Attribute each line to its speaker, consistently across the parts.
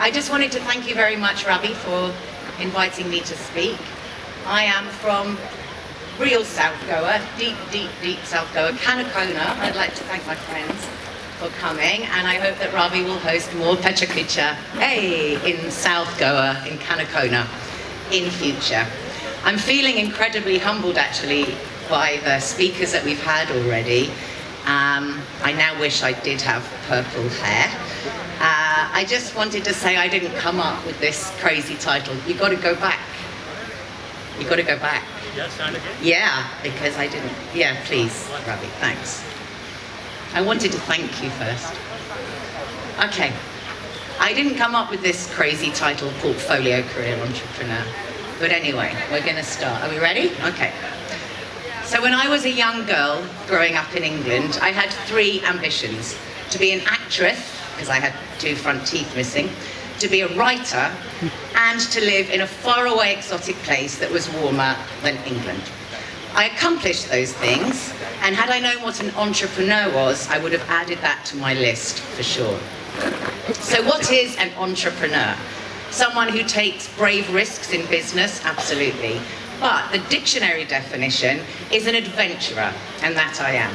Speaker 1: I just wanted to thank you very much, Ravi, for inviting me to speak. I am from real South Goa, deep South Goa, Canacona. I'd like to thank my friends for coming, and I hope that Ravi will host more Pecha Kucha, in South Goa, in Canacona, in future. I'm feeling incredibly humbled, actually, by the speakers that we've had already. I now wish I did have purple hair. I just wanted to say I didn't come up with this crazy title. You've got to go back. You've got to go back.
Speaker 2: Yeah, sound again?
Speaker 1: Yeah, because I didn't. Yeah, please, Ravi, thanks. I wanted to thank you first. Okay. I didn't come up with this crazy title, Portfolio Career Entrepreneur. But anyway, we're going to start. Are we ready? Okay. So when I was a young girl growing up in England, I had 3 ambitions. To be an actress, because I had 2 front teeth missing, to be a writer, and to live in a faraway exotic place that was warmer than England. I accomplished those things, and had I known what an entrepreneur was, I would have added that to my list for sure. So what is an entrepreneur? Someone who takes brave risks in business? Absolutely. But the dictionary definition is an adventurer, and that I am.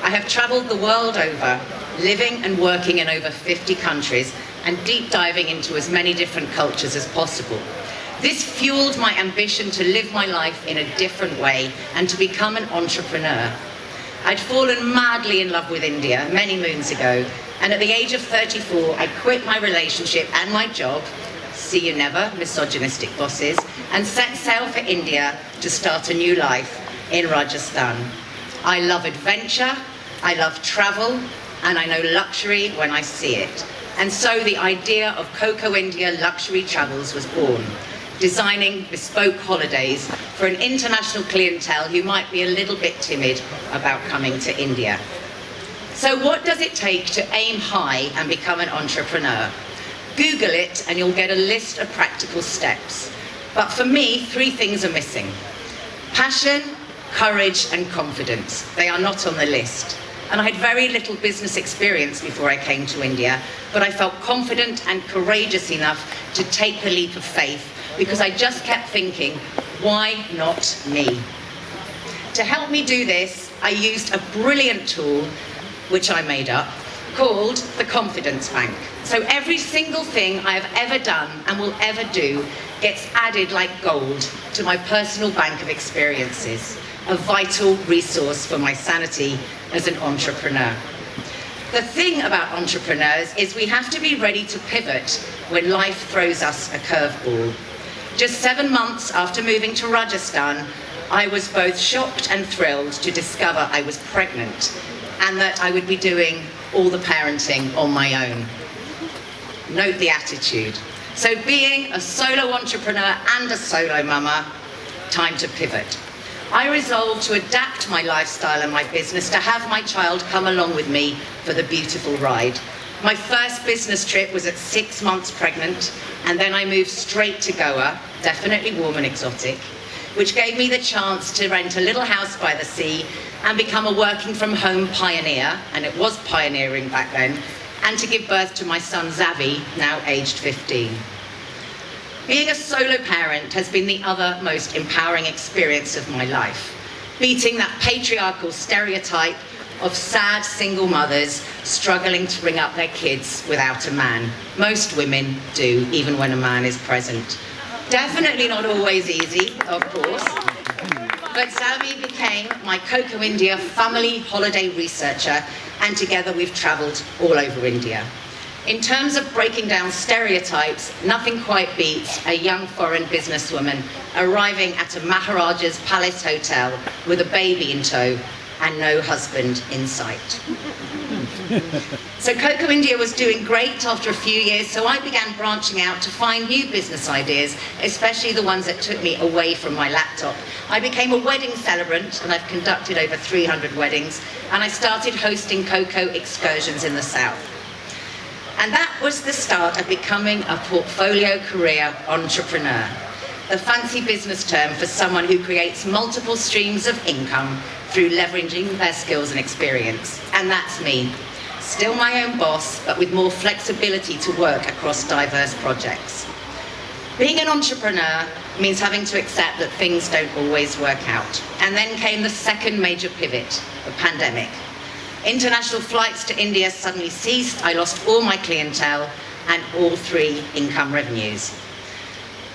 Speaker 1: I have traveled the world over, living and working in over 50 countries, and deep diving into as many different cultures as possible. This fueled my ambition to live my life in a different way and to become an entrepreneur. I'd fallen madly in love with India many moons ago, and at the age of 34, I quit my relationship and my job, see you never, misogynistic bosses, and set sail for India to start a new life in Rajasthan. I love adventure, I love travel, and I know luxury when I see it. And so the idea of Coco India Luxury Travels was born, designing bespoke holidays for an international clientele who might be a little bit timid about coming to India. So what does it take to aim high and become an entrepreneur? Google it and you'll get a list of practical steps. But for me, 3 things are missing. Passion, courage, and confidence. They are not on the list. And I had very little business experience before I came to India, but I felt confident and courageous enough to take the leap of faith because I just kept thinking, why not me? To help me do this, I used a brilliant tool, which I made up, called the Confidence Bank. So every single thing I have ever done and will ever do gets added like gold to my personal bank of experiences, a vital resource for my sanity as an entrepreneur. The thing about entrepreneurs is we have to be ready to pivot when life throws us a curveball. Just 7 months after moving to Rajasthan, I was both shocked and thrilled to discover I was pregnant and that I would be doing all the parenting on my own. Note the attitude. So being a solo entrepreneur and a solo mama, time to pivot. I resolved to adapt my lifestyle and my business to have my child come along with me for the beautiful ride. My first business trip was at 6 months pregnant, and then I moved straight to Goa, definitely warm and exotic, which gave me the chance to rent a little house by the sea and become a working from home pioneer, and it was pioneering back then, and to give birth to my son Zavi, now aged 15. Being a solo parent has been the other most empowering experience of my life, beating that patriarchal stereotype of sad single mothers struggling to bring up their kids without a man. Most women do, even when a man is present. Definitely not always easy, of course, but Zavi became my Coco India family holiday researcher, and together we've traveled all over India. In terms of breaking down stereotypes, nothing quite beats a young foreign businesswoman arriving at a Maharaja's Palace Hotel with a baby in tow and no husband in sight. So Coco India was doing great after a few years, so I began branching out to find new business ideas, especially the ones that took me away from my laptop. I became a wedding celebrant, and I've conducted over 300 weddings, and I started hosting Coco excursions in the south. And that was the start of becoming a portfolio career entrepreneur, the fancy business term for someone who creates multiple streams of income through leveraging their skills and experience. And that's me. still my own boss, but with more flexibility to work across diverse projects. Being an entrepreneur means having to accept that things don't always work out. And then came the second major pivot, the pandemic. International flights to India suddenly ceased, I lost all my clientele and all 3 income revenues.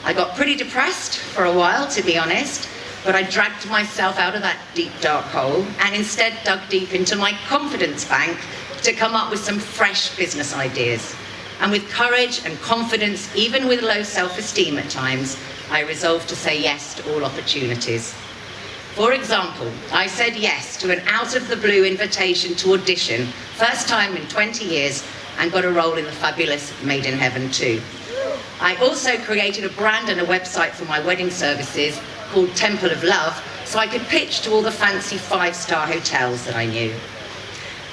Speaker 1: I got pretty depressed for a while, to be honest, but I dragged myself out of that deep, dark hole and instead dug deep into my confidence bank to come up with some fresh business ideas. And with courage and confidence, even with low self-esteem at times, I resolved to say yes to all opportunities. For example, I said yes to an out-of-the-blue invitation to audition, first time in 20 years, and got a role in the fabulous Made in Heaven 2. I also created a brand and a website for my wedding services called Temple of Love, so I could pitch to all the fancy 5-star hotels that I knew.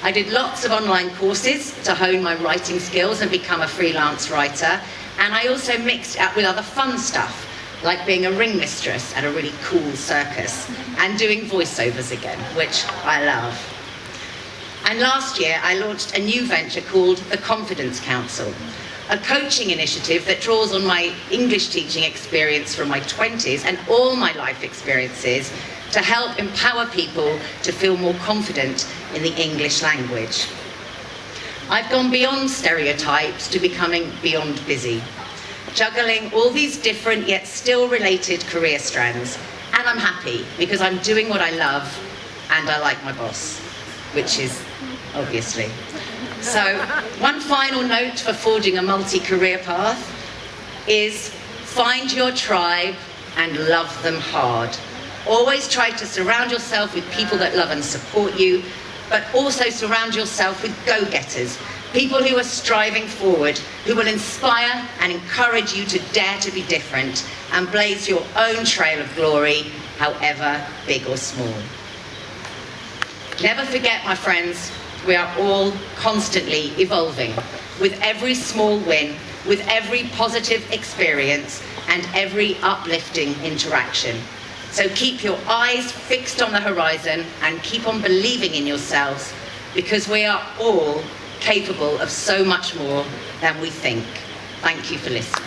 Speaker 1: I did lots of online courses to hone my writing skills and become a freelance writer, and I also mixed it up with other fun stuff, like being a ring mistress at a really cool circus and doing voiceovers again, which I love. And last year I launched a new venture called the Confidence Council, a coaching initiative that draws on my English teaching experience from my 20s and all my life experiences to help empower people to feel more confident in the English language. I've gone beyond stereotypes to becoming beyond busy, juggling all these different yet still related career strands. And I'm happy because I'm doing what I love and I like my boss, which is obviously. So one final note for forging a multi-career path is find your tribe and love them hard. Always try to surround yourself with people that love and support you, but also surround yourself with go-getters, people who are striving forward, who will inspire and encourage you to dare to be different and blaze your own trail of glory, however big or small. Never forget, my friends, we are all constantly evolving with every small win, with every positive experience, and every uplifting interaction. So keep your eyes fixed on the horizon and keep on believing in yourselves, because we are all capable of so much more than we think. Thank you for listening.